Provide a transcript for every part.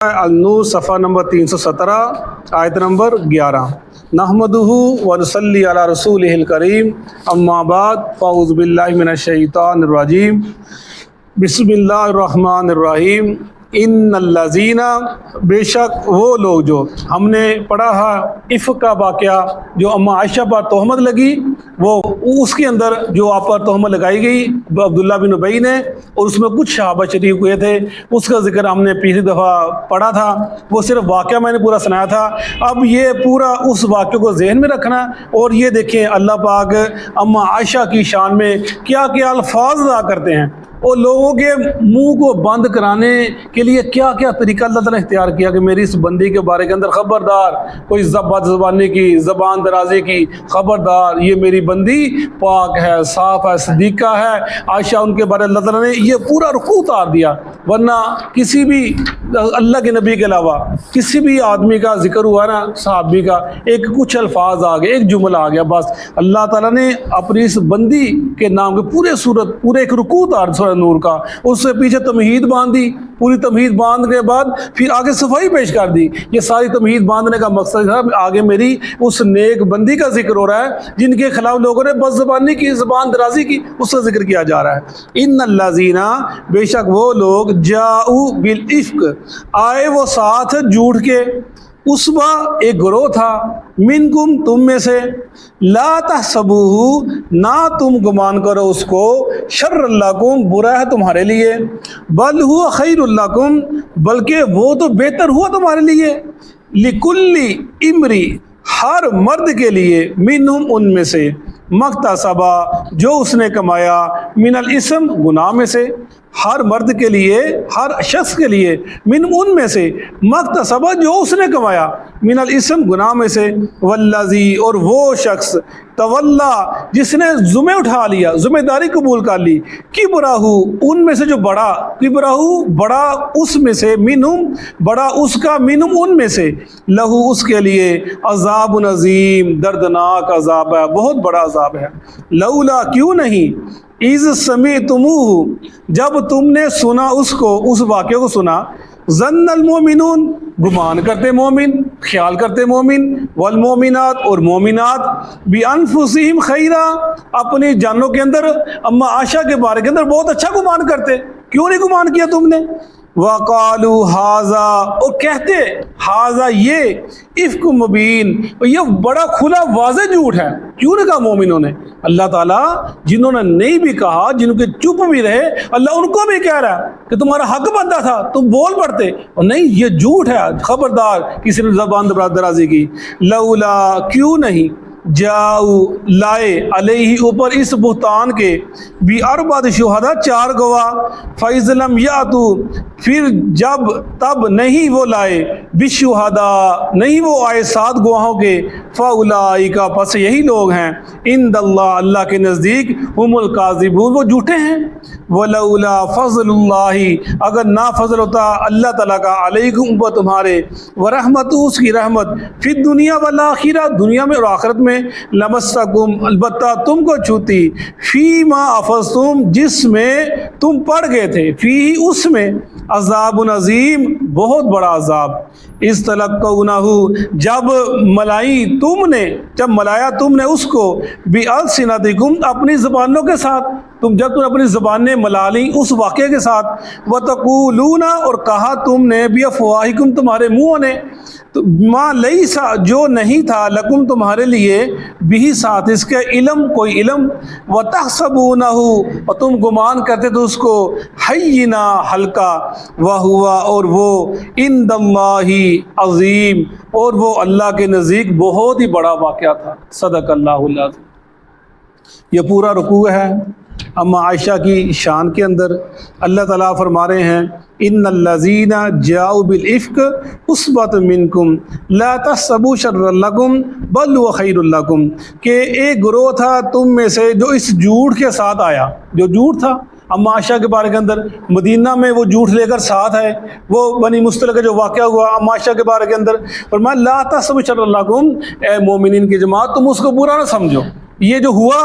النور صفحہ نمبر 317 آیت نمبر 11 نحمدہ ونصلی علی رسولہ الکریم اما بعد فاعوذ باللہ من الشیطان الرجیم بسم اللہ الرحمن الرحیم ان الذین بے شک وہ لوگ جو ہم نے پڑھا ہے عفق کا واقعہ جو اما عائشہ پر تہمت لگی وہ اس کے اندر جو آپ پر تہمت لگائی گئی عبداللہ بن ابی نے اور اس میں کچھ صحابہ شریک ہوئے تھے اس کا ذکر ہم نے پچھلی دفعہ پڑھا تھا وہ صرف واقعہ میں نے پورا سنایا تھا اب یہ پورا اس واقعے کو ذہن میں رکھنا اور یہ دیکھیں اللہ پاک اما عائشہ کی شان میں کیا کیا الفاظ ادا کرتے ہیں اور لوگوں کے منہ کو بند کرانے کے لیے کیا کیا طریقہ اللہ تعالیٰ نے اختیار کیا کہ میری اس بندی کے بارے کے اندر خبردار کوئی بد زبانی کی زبان درازی کی خبردار یہ میری بندی پاک ہے صاف ہے صدیقہ ہے عائشہ ان کے بارے اللہ تعالیٰ نے یہ پورا رکوع اتار دیا ورنہ کسی بھی اللہ کے نبی کے علاوہ کسی بھی آدمی کا ذکر ہوا نا صحابی کا ایک کچھ الفاظ آ گئے ایک جملہ آ گیا بس اللہ تعالیٰ نے اپنی اس بندی کے نام کے پورے صورت پورے ایک رکوع اتار سورہ نور کا اس سے پیچھے تمہید باندھ دی پوری تمہید باندھنے کے بعد پھر آگے صفائی پیش کر دی یہ ساری تمہید باندھنے کا مقصد تھا آگے میری اس نیک بندی کا ذکر ہو رہا ہے جن کے خلاف لوگوں نے بد زبانی کی زبان درازی کی اس کا ذکر کیا جا رہا ہے ان الذین بے شک وہ لوگ جاؤ بالعفق آئے وہ ساتھ جھوٹ کے اسبا ایک گروہ تھا منکم تم میں سے لا تحسبوہ نہ تم گمان کرو اس کو شر لکم برا ہے تمہارے لیے بل ہوا خیر لکم بلکہ وہ تو بہتر ہوا تمہارے لیے لکل امری ہر مرد کے لیے منہم ان میں سے مکتسبا جو اس نے کمایا من الاسم گناہ میں سے ہر مرد کے لیے ہر شخص کے لیے من ان میں سے مکتسبہ جو اس نے کمایا من الاسم گناہ میں سے والذی اور وہ شخص تولا جس نے ذمہ اٹھا لیا ذمہ داری قبول کر لی کبرہو ان میں سے جو بڑا کبرہو بڑا اس میں سے منہم بڑا اس کا منہم ان میں سے لہو اس کے لیے عذاب عظیم دردناک عذاب ہے بہت بڑا عذاب ہے لولا کیوں نہیں اذ سمعتموہ جب تم نے سنا اس کو اس واقعے کو سنا ظن المومنون گمان کرتے مومن خیال کرتے مومن والمومنات اور مومنات بانفسہم خیرا اپنی جانوں کے اندر اما عائشہ کے بارے کے اندر بہت اچھا گمان کرتے کیوں نہیں گمان کیا تم نے وقالوا ھذا اور کہتے ھذا یہ افک مبین یہ بڑا کھلا واضح جھوٹ ہے کیوں نے کہا مومنوں نے اللہ تعالیٰ جنہوں نے نہیں بھی کہا جنہوں کے چپ بھی رہے اللہ ان کو بھی کہہ رہا ہے کہ تمہارا حق بنتا تھا تم بول پڑتے اور نہیں یہ جھوٹ ہے خبردار کسی نے زبان درازی کی لولا کیوں نہیں جاؤ لائے علیہ اوپر اس بہتان کے بھی اربعۃ شہداء 4 گواہ فاذ لم یاتوا پھر جب تب نہیں وہ لائے بالشہداء نہیں وہ آئے 7 گواہوں کے فاولئک پس یہی لوگ ہیں عند اللہ اللہ کے نزدیک ہم الکاذبون وہ جھوٹے ہیں ولولا فضل اللہ اگر نہ فضل ہوتا اللہ تعالیٰ کا علیکم پر تمہارے ورحمت اس کی رحمت فی الدنیا والآخرہ دنیا میں اور آخرت میں لمسکم البتہ تم کو چھوتی فی ما افضتم جس میں تم پڑ گئے تھے فی اس میں عذاب عظیم بہت بڑا عذاب اس تلقونہ جب ملایا تم نے اس کو بألسنتکم اپنی زبانوں کے ساتھ جب تم اپنی زبانیں ملا لی اس واقعے کے ساتھ وتقولون اور کہا تم نے بافواہکم تمہارے منہوں نے ما لیسا جو نہیں تھا لکم تمہارے لیے بھی ساتھ اس کے علم کوئی علم وتحسبونہ اور تم گمان کرتے تو اس کو حینا ہلکا وہوا اور وہ عند اللہ عظیم اور وہ اللہ کے نزدیک بہت ہی بڑا واقعہ تھا صدق اللہ العظیم یہ پورا رکوع ہے اما عائشہ کی شان کے اندر اللہ تعالیٰ فرما رہے ہیں ان الذین جاؤ بالعفق عصبۃ منکم لا تحسبوا شرا لکم بل هو خیر لکم کہ ایک گروہ تھا تم میں سے جو اس جھوٹ کے ساتھ آیا جو جھوٹ تھا اما عائشہ کے بارے کے اندر مدینہ میں وہ جھوٹ لے کر ساتھ ہے وہ بنی مصطلق کا جو واقعہ ہوا اما عائشہ کے بارے کے اندر فرمایا لا تحسبوا شرا لکم اے مومنین کی جماعت تم اس کو برا نہ سمجھو یہ جو ہوا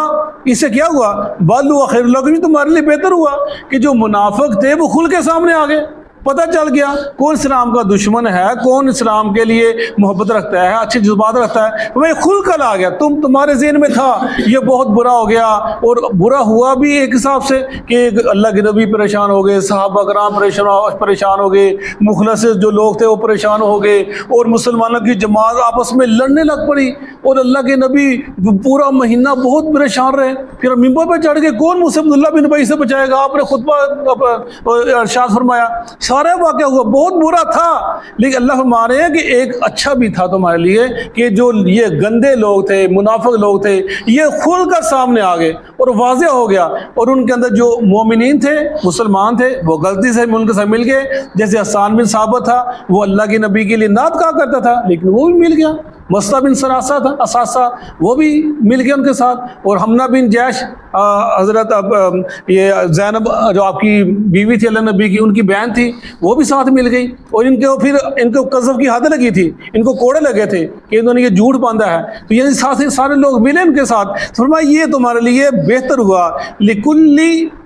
اس سے کیا ہوا بل هو خیر لکم تمہارے لیے بہتر ہوا کہ جو منافق تھے وہ کھل کے سامنے آ گئے پتہ چل گیا کون اسلام کا دشمن ہے، کون اسلام کے لیے محبت رکھتا ہے، اچھے جذبات رکھتا ہے. وہ کھل کر آ گیا. تمہارے ذہن میں تھا یہ بہت برا ہو گیا، اور برا ہوا بھی ایک حساب سے کہ اللہ کے نبی پریشان ہو گئے، صحابہ کرام پریشان ہو گئے، مخلص جو لوگ تھے وہ پریشان ہو گئے، اور مسلمانوں کی جماعت آپس میں لڑنے لگ پڑی، اور اللہ کے نبی پورا مہینہ بہت پریشان رہے. پھر ممبر پہ چڑھ کے کون مجھ سے عبداللہ بن ابی سے بچائے گا، آپ نے خطبہ ارشاد فرمایا. سارا واقعہ ہوا بہت برا تھا، لیکن اللہ فرما رہے ہیں کہ ایک اچھا بھی تھا تمہارے لیے کہ جو یہ گندے لوگ تھے، منافق لوگ تھے، یہ کھل کر سامنے آ گئے اور واضح ہو گیا. اور ان کے اندر جو مومنین تھے، مسلمان تھے، وہ غلطی سے ان کے ساتھ مل گئے. جیسے حسان بن ثابت تھا، وہ اللہ کے نبی کے لیے نعت کہا کرتا تھا، لیکن وہ بھی مل گیا. مصطفیٰ بن سراسہ تھا اساسہ، وہ بھی مل گیا ان کے ساتھ. اور حمنہ بن جیش، حضرت یہ زینب جو آپ کی بیوی تھی اللہ نبی کی، ان کی بہن تھی، وہ بھی ساتھ مل گئی. اور ان کو قذف کی حد لگی تھی، ان کو کوڑے لگے تھے کہ انہوں نے یہ جھوٹ باندھا ہے. تو یعنی سارے لوگ ملے ان کے ساتھ. فرمایا یہ تمہارے لیے بہتر ہوا. لکل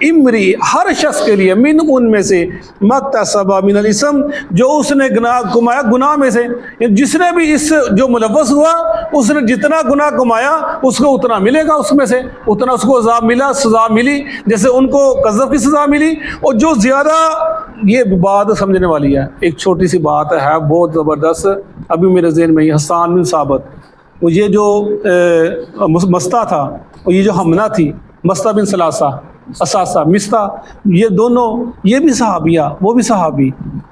امری، ہر شخص کے لیے، من ان میں سے، مکتسب من الاسم، جو اس نے گناہ کمایا گناہ میں سے. جس نے بھی اس جو ملوث ہوا، اس نے جتنا گناہ کمایا اس کو اتنا ملے گا، اس میں سے اتنا اس کو عذاب ملا، سزا ملی، جیسے ان کو قذف کی سزا ملی. اور جو زیادہ، یہ بات سمجھنے والی ہے، ایک چھوٹی سی بات ہے بہت زبردست، ابھی میرے ذہن میں حسان بن ثابت، وہ یہ جو مستہ تھا، اور یہ جو حمنہ تھی، مستہ بن سلاسہ اساسہ مستہ، یہ دونوں، یہ بھی صحابیہ وہ بھی صحابی،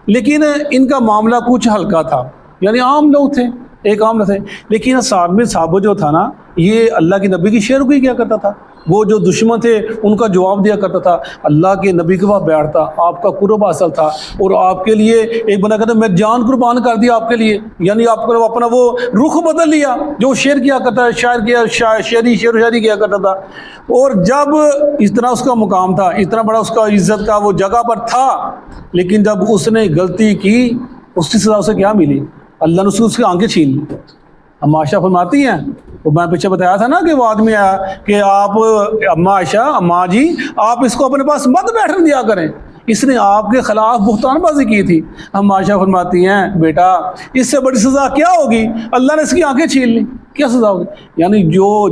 لیکن ان کا معاملہ کچھ ہلکا تھا. یعنی عام لوگ تھے، ایک عام تھے. لیکن حسان بن ثابت جو تھا نا، یہ اللہ کے نبی کی شیروگی کیا کرتا تھا. وہ جو دشمن تھے ان کا جواب دیا کرتا تھا. اللہ کے نبی کے پاس بیٹھتا، آپ کا قرب حاصل تھا، اور آپ کے لیے ایک بنا کرتا میں جان قربان کر دیا آپ کے لیے. یعنی آپ کو اپنا وہ رخ بدل لیا، جو شعر کیا کرتا ہے، شعر و شاعری کیا کرتا تھا. اور جب اتنا اس کا مقام تھا، اتنا بڑا اس کا عزت کا وہ جگہ پر تھا، لیکن جب اس نے غلطی کی، اس کی سزا اسے کیا ملی؟ اللہ نے اس کی آنکھیں چھین لی. ہم عائشہ فرماتی ہیں، وہ میں پیچھے بتایا تھا نا کہ وہ آدمی آیا کہ آپ اماں عائشہ، اماں جی آپ اس کو اپنے پاس مت بیٹھنے دیا کریں، اس نے آپ کے خلاف بہتان بازی کی تھی. ہم عائشہ فرماتی ہیں بیٹا اس سے بڑی سزا کیا ہوگی؟ اللہ نے اس کی آنکھیں چھین لی، کیا سزا ہوگی؟ یعنی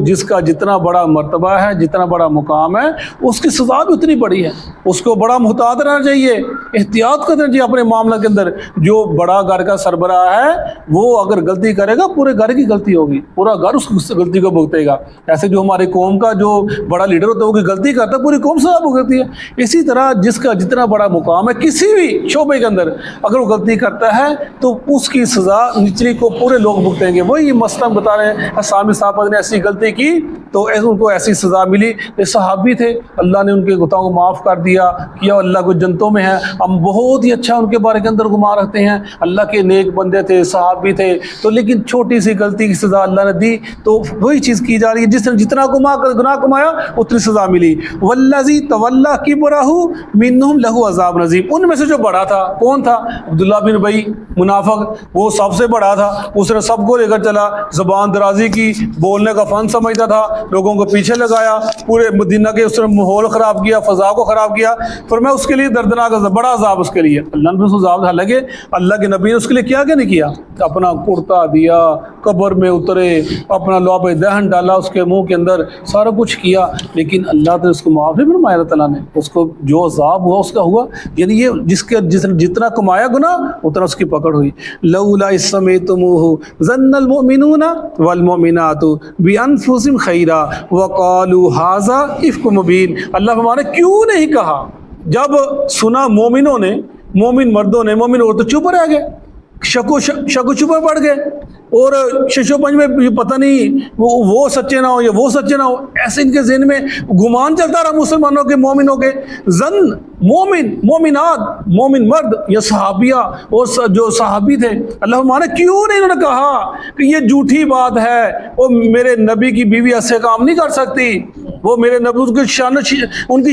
جس کا جتنا بڑا مرتبہ ہے، جتنا بڑا مقام ہے، اس کی سزا بھی اتنی بڑی ہے. اس کو بڑا محتاط رہنا چاہیے، احتیاط کرنا چاہیے اپنے معاملہ کے اندر. جو بڑا گھر کا سربراہ ہے، وہ اگر غلطی کرے گا پورے گھر کی غلطی ہوگی، پورا گھر اس غلطی کو بھگتے گا. ایسے جو ہماری قوم کا جو بڑا لیڈر ہوتا ہے، وہ کوئی غلطی کرتا ہے پوری قوم سزا بھگتتی ہے. اسی طرح جس کا جتنا بڑا مقام ہے کسی بھی شعبے کے اندر، اگر وہ غلطی کرتا ہے تو اس کی سزا نچلی کو پورے لوگ بھگتیں گے. وہی مسئلہ بتا رہے ہیں، حسان بن ثابت نے ایسی غلطی کی تو ان کو ایسی سزا ملی. یہ صحابی تھے، اللہ نے ان کے گناہوں کو معاف کر دیا، کیا اللہ کو جنتوں میں ہے. ہم بہت ہی اچھا ان کے بارے کے اندر گمان رکھتے ہیں، اللہ کے نیک بندے تھے، صحابی تھے، تو لیکن چھوٹی سی غلطی کی سزا اللہ نے دی. تو وہی چیز کی جا رہی ہے، جس نے جتنا گناہ کمایا اتنی سزا ملی. والذی تولی کبرہ منہم لہ عذاب عظیم. ان میں سے جو بڑا تھا کون تھا؟ عبداللہ بن ابی منافق، وہ سب سے بڑا تھا. اس نے سب کو لے کر چلا، زبان درازی کی، بولنے کا فن سمجھتا تھا، لوگوں کو پیچھے لگایا، پورے مدینہ کے اس نے ماحول خراب کیا، فضا کو خراب کیا. فرمایا اس کے لیے دردناک بڑا عذاب اس کے لیے. اللہ نے اس کو عذاب لگے، اللہ کے نبی نے اس کے لیے کیا نہیں کیا؟ اپنا کرتا دیا، قبر میں اترے، اپنا لعاب دہن ڈالا اس کے منہ کے اندر، سارا کچھ کیا، لیکن اللہ نے اس کو معاف نہیں فرمایا. اللہ تعالیٰ نے اس کو جو عذاب ہوا اس کا ہوا. یعنی یہ جس نے جتنا کمایا گناہ اتنا اس کی پکڑ ہوئی. لولا اذ سمعتموہ ظن المؤمنون والمؤمنات بانفسہم خیرا وقالوا ھذا افک مبین. اللہ ہمارے کیوں نہیں کہا؟ جب سنا مومنوں نے، مومن مردوں نے، مومن عورتیں چپ رہ گئے، شک و شبہ پڑ گئے، اور شش و پنج میں یہ پتہ نہیں وہ سچے نہ ہو یا وہ سچے نہ ہو، ایسے ان کے ذہن میں گمان چلتا رہا مسلمانوں کے، مومنوں کے. زن مومن، مومنات، مومن مرد یا صحابیہ اور جو صحابی تھے، اللہ ہمارے کیوں نہیں انہوں نے کہا کہ یہ جھوٹی بات ہے، وہ میرے نبی کی بیوی ایسے کام نہیں کر سکتی، وہ میرے نبی ان کی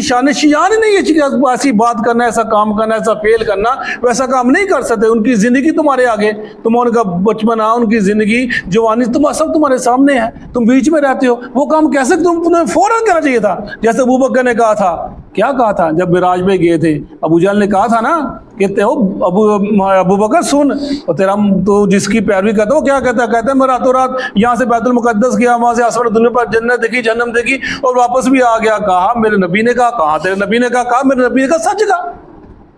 شان شیان ہی نہیں ہے ایسی بات کرنا، ایسا کام کرنا، ایسا فیل کرنا، ویسا کام نہیں کر سکتے. ان کی زندگی تمہارے آگے، تم ان کا بچپنا، ان کی زندگی، جوانی، سب تمہارے سامنے ہے، تم بیچ میں رہتے ہو. وہ کام کیسے تمہیں فوراً کرنا چاہیے تھا، جیسے ابوبکر نے کہا تھا کیا کہا تھا جب معراج میں گئے تھے؟ ابو جہل نے کہا تھا نا کہ ابو بکر سن، اور تیرا تو جس کی پیروی کرتا وہ کیا کہتا ہے میں راتوں رات یہاں سے بیت المقدس گیا، وہاں سے آسمان دنیا پر جنت دیکھی، جہنم دیکھی اور واپس بھی آ گیا. کہا میرے نبی نے کہا تیرے نبی نے کہا میرے نبی نے کہا سچ کہا.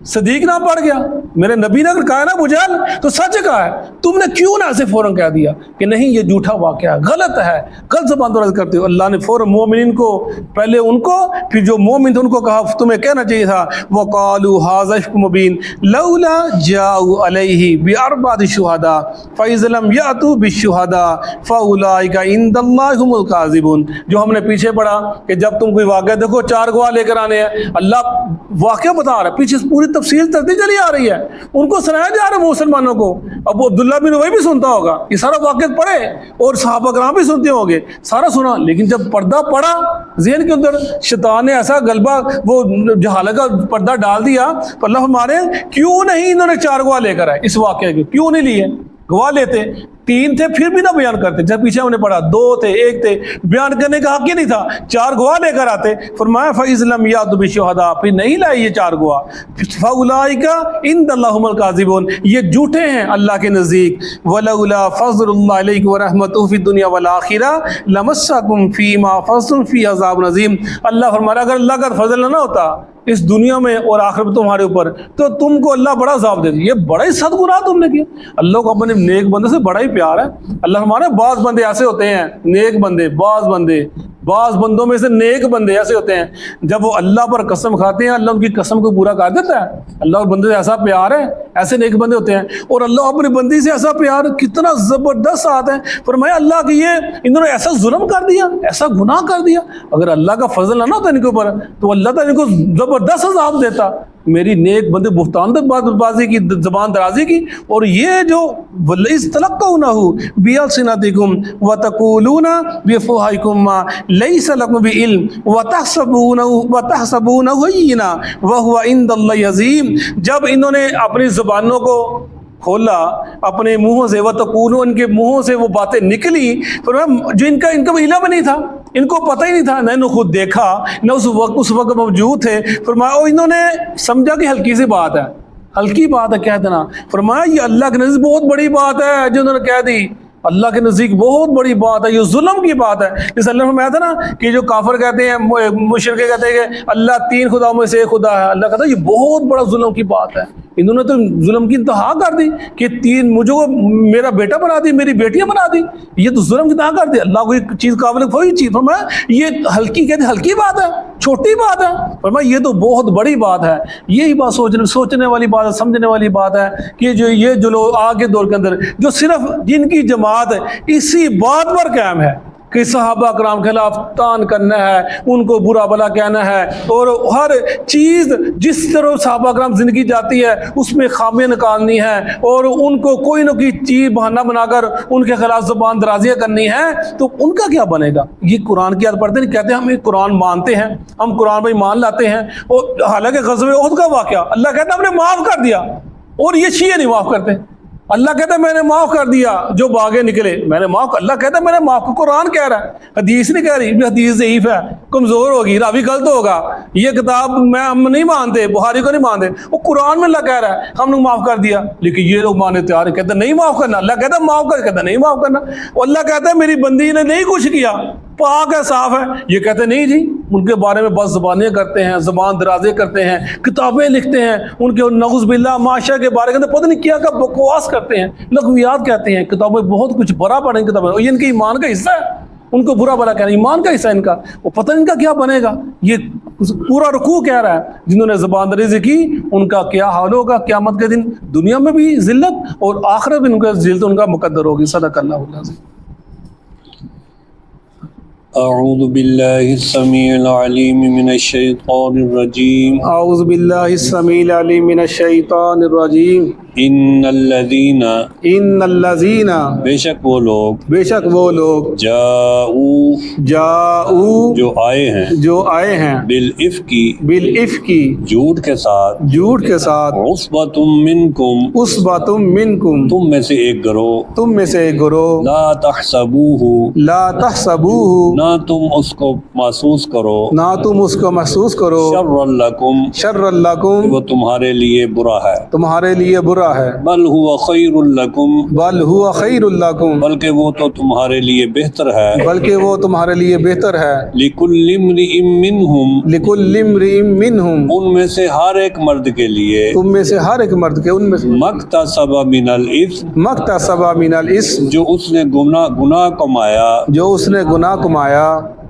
صدیق نہ پڑ گیا، میرے نبی نے اگر کہا نا ابو جہل تو سچ کہا ہے، تم نے کیوں نہ ایسے فوراً کہہ دیا کہ نہیں یہ جھوٹا واقعہ ہے، غلط ہے، غلط زبان دراز کرتے ہو. اللہ نے فوراً مومنین کو، پہلے ان کو پھر جو مومن تھے ان کو کہا تمہیں کہنا چاہیے تھا وَقَالُوا هَذَا إِفْكٌ مُبِينٌ لَوْلَا جَاءُوا عَلَيْهِ بِأَرْبَعَةِ شُهَدَاءَ فَإِذْ لَمْ يَأْتُوا بِالشُّهَدَاءِ فَأُولَٰئِكَ عِندَ اللَّهِ هُمُ الْكَاذِبُونَ. جو ہم نے پیچھے پڑھا کہ جب تم کوئی واقعہ دیکھو 4 گواہ لے کر آنے ہیں، اللہ واقعہ بتا رہا ہے، پیچھے پوری تفصیل چلتی چلی آ رہی ہے، ان کو سنایا جا رہا ہے مسلمانوں کو. اب عبداللہ بن ابی بھی سنتا ہوگا، یہ سارا واقعہ پڑھے اور صحابہ کرام بھی سنتے ہوں گے، سارا سنا. لیکن جب پردہ پڑا ذہن کے اندر، شیطان نے ایسا غلبہ وہ جہالت کا پردہ ڈال دیا. تو اللہ ہمارے کیوں نہیں انہوں نے 4 گواہ لے کر آئے اس واقعے کے، کیوں نہیں لیے؟ گواہ لیتے 3 تھے پھر بھی نہ بیان کرتے. جب پیچھے ہم نے پڑھا 2 تھے 1 تھے، بیان کرنے کا حق ہی نہیں تھا، 4 گواہ لے کر آتے. فرمایا فَإِذْ لَمْ يَأْتُوا بِالشُّهَدَاءِ، پھر نہیں لائے یہ 4 گواہ، فَأُولَٰئِكَ عِندَ اللَّهِ هُمُ الْكَاذِبُونَ، یہ جھوٹے ہیں اللہ کے نزدیک. وَلَوْلَا فَضْلُ اللَّهِ عَلَيْكُمْ وَرَحْمَتُهُ فِي الدُّنْيَا وَالْآخِرَةِ لَمَسَّكُمْ فِي مَا أَخَذْتُمْ فِيهِ عَذَابٌ عَظِيمٌ. اللہ فرمایا اگر اللہ کا فضل نہ ہوتا اس دنیا میں اور آخرت میں تمہارے اوپر تو تم کو اللہ بڑا عذاب دے دے. یہ بڑا ہی سخت گناہ تم نے کیا. اللہ کو اپنے نیک بندے سے بڑا ہی پیار ہے. اللہ ہمارے بعض بندے ایسے ہوتے ہیں نیک بندے، بعض بندوں میں سے نیک بندے ایسے ہوتے ہیں جب وہ اللہ پر قسم کھاتے ہیں اللہ ان کی قسم کو پورا کر دیتا ہے. اللہ اور بندے سے ایسا پیار ہے، ایسے نیک بندے ہوتے ہیں. اور اللہ اپنے بندی سے ایسا پیار، کتنا زبردست آتا ہے. فرمایا اللہ کی یہ انہوں نے ایسا ظلم کر دیا، ایسا گناہ کر دیا، اگر اللہ کا فضل نہ ہوتا ان کے اوپر تو اللہ تعالیٰ ان کو زبردست عذاب دیتا. میری نیک بندے بہتان بازی کی، زبان درازی کی. اور یہ جو وَلَئِسْتَلَقَّوْنَهُ بِأَلْسِنَتِكُمْ وَتَقُولُونَ بِأَفْوَاهِكُمْ مَا لَيْسَ لَكُمْ بِعِلْمٍ وَتَحْسَبُونَهُ هَيِّنًا وَهُوَ عِندَ اللَّهِ عَظِيمٌ. جب انہوں نے اپنی زبانوں کو کھولا اپنے منہوں سے، وَتَقُولُونَ ان کے منہوں سے وہ باتیں نکلی جو ان کا علم نہیں تھا، ان کو پتہ ہی نہیں تھا، نہ انہوں نے خود دیکھا نہ اس وقت موجود تھے. فرمایا انہوں نے سمجھا کہ ہلکی سی بات ہے، ہلکی بات ہے کہہ دینا. فرمایا یہ اللہ کے نزدیک بہت بڑی بات ہے جو انہوں نے کہہ دی. اللہ کے نزدیک بہت بڑی بات ہے، یہ ظلم کی بات ہے. جیسے اللہ نے فرمایا تھا نا کہ جو کافر کہتے ہیں، مشرک کہتے ہیں کہ اللہ 3 خداؤں میں سے ایک خدا ہے. اللہ کہتا ہے یہ بہت بڑا ظلم کی بات ہے. انہوں نے تو ظلم کی انتہا کر دی کہ 3 مجھے کو میرا بیٹا بنا دی، میری بیٹیاں بنا دی. یہ تو ظلم کی انتہا کر دی. اللہ کو ایک چیز قابل کوئی چیز فرمایا یہ ہلکی، کہتے ہلکی بات ہے، چھوٹی بات ہے. فرمایا یہ تو بہت بڑی بات ہے. یہی بات سوچنے والی بات ہے، سمجھنے والی بات ہے کہ یہ جو لوگ آگے دور کے اندر جو صرف جن کی جماعت اسی بات پر قائم ہے کہ صحابہ کرام کے خلاف تان کرنا ہے، ان کو برا بلا کہنا ہے، اور ہر چیز جس طرح صحابہ کرام زندگی جاتی ہے اس میں خامیاں نکالنی ہے، اور ان کو کوئی نہ کوئی چیز بہانہ بنا کر ان کے خلاف زبان درازیاں کرنی ہے. تو ان کا کیا بنے گا؟ یہ قرآن کی یاد پڑھتے ہیں، کہتے ہیں ہم قرآن مانتے ہیں، ہم قرآن پر ایمان لاتے ہیں. اور حالانکہ غزوہ احد کا واقعہ اللہ کہتا ہے ہم نے معاف کر دیا، اور یہ شیعہ نہیں معاف کرتے. اللہ کہتا ہے میں نے معاف کر دیا جو باغے نکلے، میں نے معاف. اللہ کہتا ہے میں نے معاف. قرآن کہہ رہا ہے، حدیث نہیں کہہ رہی. حدیث ضعیف ہے، کمزور ہوگی، راوی غلط ہوگا. یہ کتاب ہم نہیں مانتے، بخاری کو نہیں مانتے. وہ قرآن میں اللہ کہہ رہا ہے ہم نے معاف کر دیا، لیکن یہ لوگ ماننے تیار ہے، کہتے ہیں نہیں معاف کرنا. اللہ کہتا ہے معاف کر، کہتا ہے نہیں معاف کرنا. اور اللہ کہتا ہے میری بندی نے نہیں کچھ کیا، پاک ہے، صاف ہے. یہ کہتے ہیں نہیں جی، ان کے بارے میں بس زبانیں کرتے ہیں، زبان درازیں کرتے ہیں، کتابیں لکھتے ہیں، ان کے نعوذ باللہ معاشرے کے بارے میں پتہ نہیں کیا کا بکواس کرتے ہیں، لغویات کہتے ہیں، کتابیں بہت کچھ برا پڑھیں کتابیں. اور یہ ان کے ایمان کا حصہ ہے، ان کو برا بلا کہنا ایمان کا حصہ ہے ان کا. وہ پتہ نہیں ان کا کیا بنے گا. یہ پورا رکوع کہہ رہا ہے جنہوں نے زبان دریزی کی ان کا کیا حال ہوگا قیامت کے دن. دنیا میں بھی ذلت اور آخرت میں ان کا ذلت ان کا مقدر ہوگی. صدق اللہ العظیم. اعوذ باللہ السمیع العلیم من الشیطان الرجیم. اعوذ باللہ السمیع العلیم من الشیطان الرجیم. ان الذین ان الذین بے شک وہ لوگ بے شک وہ لوگ جاؤ جو آئے ہیں جو آئے ہیں بالافک بالافک جھوٹ کے ساتھ جھوٹ کے ساتھ عصبۃ منکم عصبۃ منکم تم میں سے ایک گروہ تم میں سے ایک گروہ لا تحسبوه لا تحسبوه نہ تم اس کو محسوس کرو نہ تم اس کو محسوس کرو شر لکم شر لکم وہ تمہارے لیے برا ہے تمہارے لیے برا ہے بل هو خیر لکم بل هو خیر لکم بلکہ وہ تو تمہارے لیے بہتر ہے بلکہ وہ تمہارے لیے بہتر ہے لکل امرئ منہم لکل امرئ منہم ان میں سے ہر ایک مرد کے لیے تم میں سے ہر ایک مرد کے ان میں سے مکتسب من الاثم مکتسب من الاسم جو اس نے گناہ کمایا جو اس نے گناہ کمایا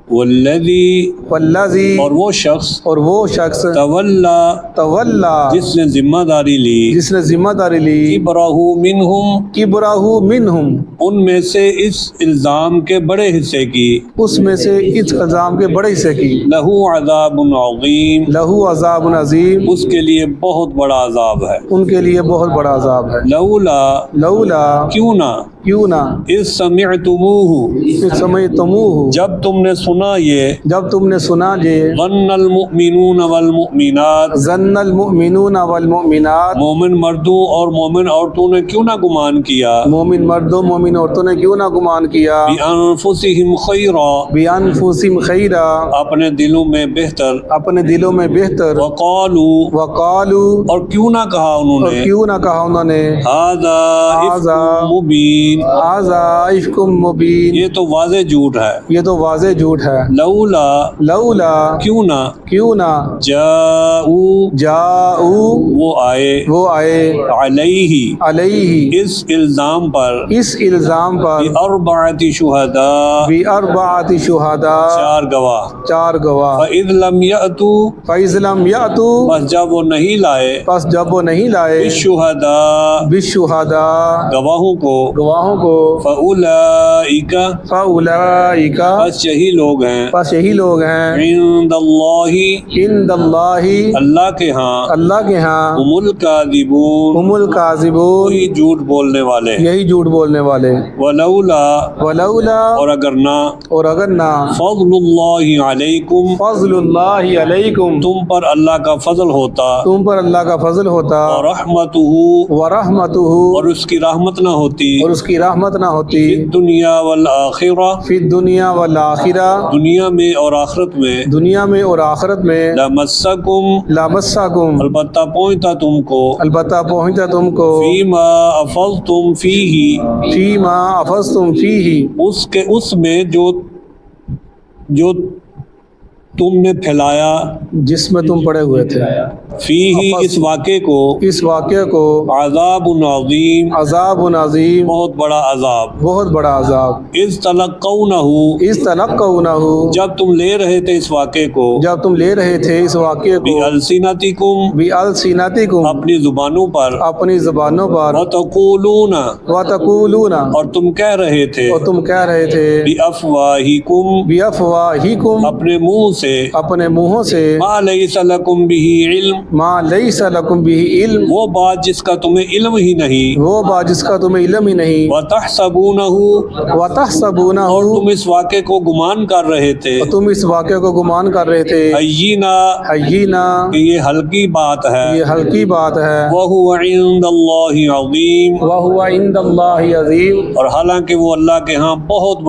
والذی والذی اور وہ شخص اور وہ شخص تولا تولا جس نے ذمہ داری لی جس نے ذمہ داری لی کبرہ منہم کبرہ منہم ان میں سے اس الزام کے بڑے حصے کی اس میں سے اس الزام کے بڑے حصے کی لہو عذاب عظیم لہو عذاب عظیم اس کے لیے بہت بڑا عذاب ہے ان کے لیے بہت بڑا عذاب ہے لولا لولا کیوں نہ کیوں نہ اذ سمعتموہ سمعتموہ جب تم نے سنا یہ جب تم نے سنا یہ ظن المؤمنون والمؤمنات ظن المؤمنون والمؤمنات مومن مردوں اور مومن عورتوں نے کیوں نہ گمان کیا مومن مردوں مومن عورتوں نے کیوں نہ گمان کیا بِأَنفُسِهِمْ خَيْرًا بِأَنفُسِهِمْ خَيْرًا اپنے دلوں میں بہتر اپنے دلوں میں بہتر وقالوا وقالوا اور کیوں نہ کہا انہوں اور نے کیوں نہ کہا انہوں نے ھذا ھذا افک مبین ھذا افک مبین یہ تو واضح جھوٹ ہے یہ تو واضح جھوٹ ہے لولا لولا کیوں نہ کیوں نہ جاؤ جاؤ وہ آئے علیہ علیہ اس الزام پر اس الزام پر بِأَرْبَعَةِ شُهَدَاء بِأَرْبَعَةِ شُهَدَاء چار گواہ چار گواہ فَإِذْ لَمْ يَأْتُوا فَإِذْ لَمْ يَأْتُوا بس جب وہ نہیں لائے پس جب وہ نہیں لائے بالشہداء بالشہداء گواہوں کو گواہوں کو فَأُولَئِكَ فَأُولَئِكَ بس یہی لوگ ہیں پس یہی لوگ ہیں عند اللہ عند اللہ اللہ کے ہاں اللہ کے ہاں ہم الکاذبون ہم الکاذبون وہی جھوٹ بولنے والے یہی جھوٹ بولنے والے ولولا ولولا اور اگر نہ اور اگر نہ فضل اللہ علیکم فضل اللہ علیکم تم پر اللہ کا فضل ہوتا تم پر اللہ کا فضل ہوتا ورحمتہ ورحمتہ اور اس کی رحمت نہ ہوتی اور اس کی رحمت نہ ہوتی دنیا والآخرہ فی الدنیا والآخرہ دنیا میں اور آخرت میں دنیا میں اور آخرت میں لمسکم لامسکم البتہ پہنچتا تم کو البتہ پہنچا تم کو فیما افضتم فیہ فیما افضتم فیہ اس میں جو تم نے پھیلایا جس میں تم پڑے ہوئے تھے فیہ اس واقعے کو اس واقعے کو عذاب عظیم عذاب عظیم بہت بڑا عذاب بہت بڑا عذاب اذ تلقونہ اس تلقونہ جب تم لے رہے تھے اس واقعے کو جب تم لے رہے تھے اس واقعے کو بِأَلْسِنَتِكُمْ بِأَلْسِنَتِكُمْ اپنی زبانوں پر اپنی زبانوں پر وَتَقُولُونَ وَتَقُولُونَ اور تم کہہ رہے تھے اور تم کہہ رہے تھے بِأَفْوَاهِكُمْ بِأَفْوَاهِكُمْ اپنے منہ سے اپنے منہوں سے مَا لَيْسَ لَكُمْ بِهِ علم ما لیس لکم بہ علم وہ بات جس کا تمہیں علم ہی نہیں وہ بات جس کا تمہیں علم ہی نہیں وَتَحْسَبُونَهُ وَتَحْسَبُونَهُ اور تم اس واقعے کو گمان کر رہے تھے اور تم اس واقعے کو گمان کر رہے تھے حَيِّنَا حیینا کہ یہ ہلکی بات ہے یہ ہلکی بات ہے وَهُوَ عِندَ اللَّهِ عَظِيمٌ وَهُوَ عِندَ اللَّهِ عظیم اور حالانکہ وہ اللہ کے ہاں بہت